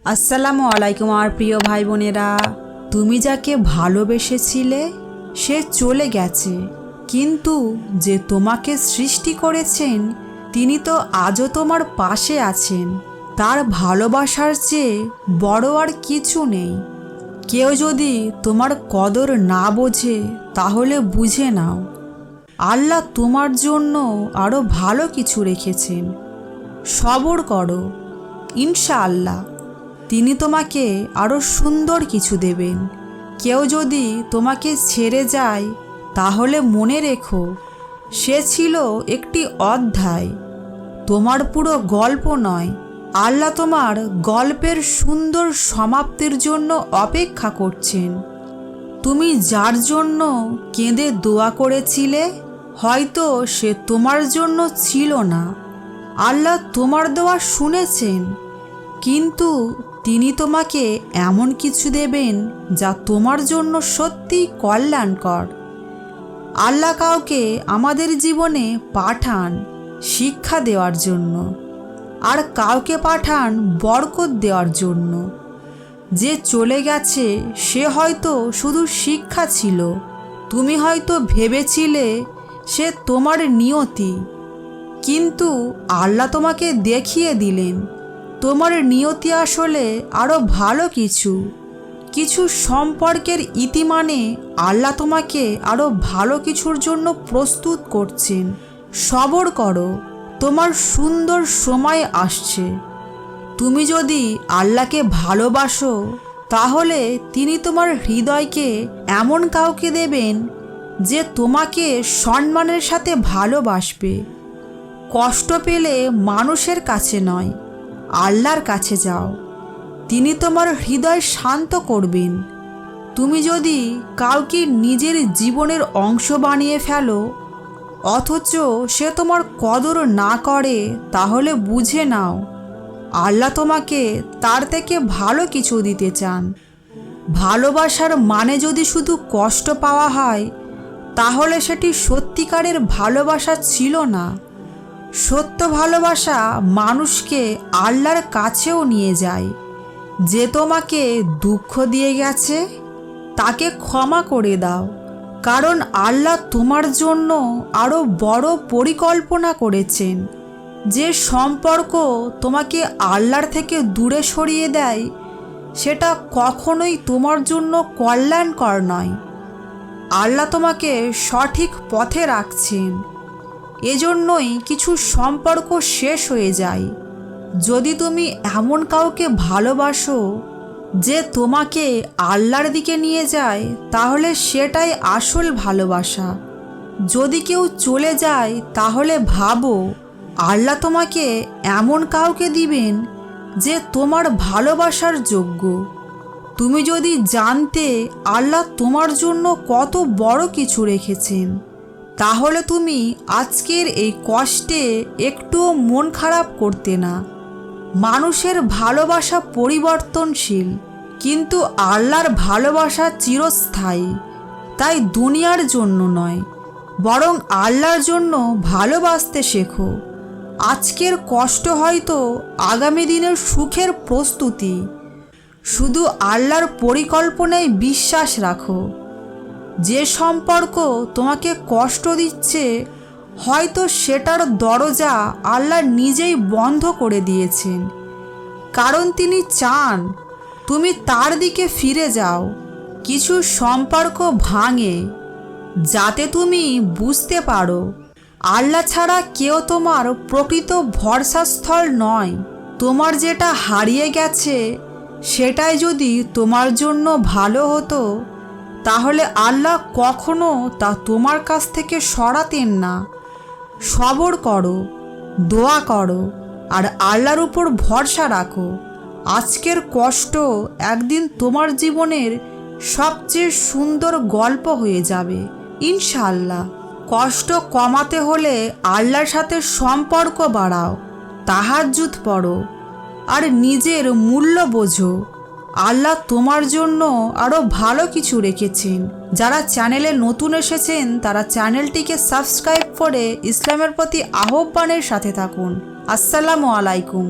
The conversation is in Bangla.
আসসালামু আলাইকুম আমার প্রিয় ভাই বোনেরা। তুমি যাকে ভালোবেসেছিলে সে চলে গেছে, কিন্তু যে তোমাকে সৃষ্টি করেছেন তিনি তো আজও তোমার পাশে আছেন। তার ভালোবাসার চেয়ে বড় আর কিছু নেই। কেউ যদি তোমার কদর না বোঝে তাহলে বুঝে নাও, আল্লাহ তোমার জন্য আরও ভালো কিছু রেখেছেন। সবর করো, ইনশাআল্লাহ তিনি তোমাকে আরও সুন্দর কিছু দেবেন। কেউ যদি তোমাকে ছেড়ে যায় তাহলে মনে রেখো সে ছিল একটি অধ্যায়, তোমার পুরো গল্প নয়। আল্লাহ তোমার গল্পের সুন্দর সমাপ্তির জন্য অপেক্ষা করছেন। তুমি যার জন্য কেঁদে দোয়া করেছিলে হয়তো সে তোমার জন্য ছিল না। আল্লাহ তোমার দোয়া শুনেছেন, কিন্তু তিনি তোমাকে এমন কিছু দেবেন যা তোমার জন্য সত্যিই কল্যাণকর। আল্লাহ কাউকে আমাদের জীবনে পাঠান শিক্ষা দেওয়ার জন্য, আর কাউকে পাঠান বরকত দেওয়ার জন্য। যে চলে গেছে সে হয়তো শুধু শিক্ষা ছিল, তুমি হয়তো ভেবেছিলে সে তোমার নিয়তি, কিন্তু আল্লাহ তোমাকে দেখিয়ে দিলেন তোমার নিয়তি আসলে আরও ভালো কিছু। কিছু সম্পর্কের ইতি মানে আল্লাহ তোমাকে আরও ভালো কিছুর জন্য প্রস্তুত করছেন। সবর করো, তোমার সুন্দর সময় আসছে। তুমি যদি আল্লাহকে ভালোবাসো তাহলে তিনি তোমার হৃদয়কে এমন কাউকে দেবেন যে তোমাকে সম্মানের সাথে ভালোবাসবে। কষ্ট পেলে মানুষের কাছে নয়, আল্লাহর কাছে যাও, তিনি তোমার হৃদয় শান্ত করবেন। তুমি যদি কাউকে নিজের জীবনের অংশ বানিয়ে ফেলো অথচ সে তোমার কদর না করে তাহলে বুঝে নাও আল্লাহ তোমাকে তার থেকে ভালো কিছু দিতে চান। ভালোবাসার মানে যদি শুধু কষ্ট পাওয়া হয় তাহলে সেটি সত্যিকারের ভালোবাসা ছিল না। সত্য ভালোবাসা মানুষকে আল্লাহর কাছেও নিয়ে যায়। যে তোমাকে দুঃখ দিয়ে গেছে তাকে ক্ষমা করে দাও, কারণ আল্লাহ তোমার জন্য আরও বড় পরিকল্পনা করেছেন। যে সম্পর্ক তোমাকে আল্লাহর থেকে দূরে সরিয়ে দেয় সেটা কখনোই তোমার জন্য কল্যাণকর নয়। আল্লাহ তোমাকে সঠিক পথে রাখছেন, এজন্যই কিছু সম্পর্ক শেষ হয়ে যায়। যদি তুমি এমন কাউকে ভালোবাসো যে তোমাকে আল্লাহর দিকে নিয়ে যায় তাহলে সেটাই আসল ভালোবাসা। যদি কেউ চলে যায় তাহলে ভাবো আল্লাহ তোমাকে এমন কাউকে দিবেন যে তোমার ভালোবাসার যোগ্য। তুমি যদি জানতে আল্লাহ তোমার জন্য কত বড় কিছু রেখেছেন তাহলে তুমি আজকের এই কষ্টে একটুও মন খারাপ করতে না। মানুষের ভালোবাসা পরিবর্তনশীল, কিন্তু আল্লাহর ভালোবাসা চিরস্থায়ী। তাই দুনিয়ার জন্য নয়, বরং আল্লাহর জন্য ভালোবাসতে শেখো। আজকের কষ্ট হয়তো আগামী দিনের সুখের প্রস্তুতি। শুধু আল্লাহর পরিকল্পনায় বিশ্বাস রাখো। যে সম্পর্ক তোমাকে কষ্ট দিচ্ছে হয়তো সেটার দরজা আল্লাহ নিজেই বন্ধ করে দিয়েছেন, কারণ তিনি চান তুমি তার দিকে ফিরে যাও। কিছু সম্পর্ক ভাঙে যাতে তুমি বুঝতে পারো আল্লাহ ছাড়া কেউ তোমার প্রকৃত ভরসাস্থল নয়। তোমার যেটা হারিয়ে গেছে সেটাই যদি তোমার জন্য ভালো হতো তাহলে আল্লাহ কখনো তা তোমার কাছ থেকে সরাতেন না। সবর করো, দোয়া করো, আর আল্লাহর উপর ভরসা রাখো। আজকের কষ্ট একদিন তোমার জীবনের সবচেয়ে সুন্দর গল্প হয়ে যাবে ইনশাআল্লাহ। কষ্ট কমাতে হলে আল্লাহর সাথে সম্পর্ক বাড়াও, তাহাজ্জুদ পড়ো, আর নিজের মূল্য বোঝো। আল্লাহ তোমার জন্য আরও ভালো কিছু রেখেছেন। যারা চ্যানেলে নতুন এসেছেন তারা চ্যানেলটিকে সাবস্ক্রাইব করে ইসলামের প্রতি আহ্বানের সাথে থাকুন। আসসালামু আলাইকুম।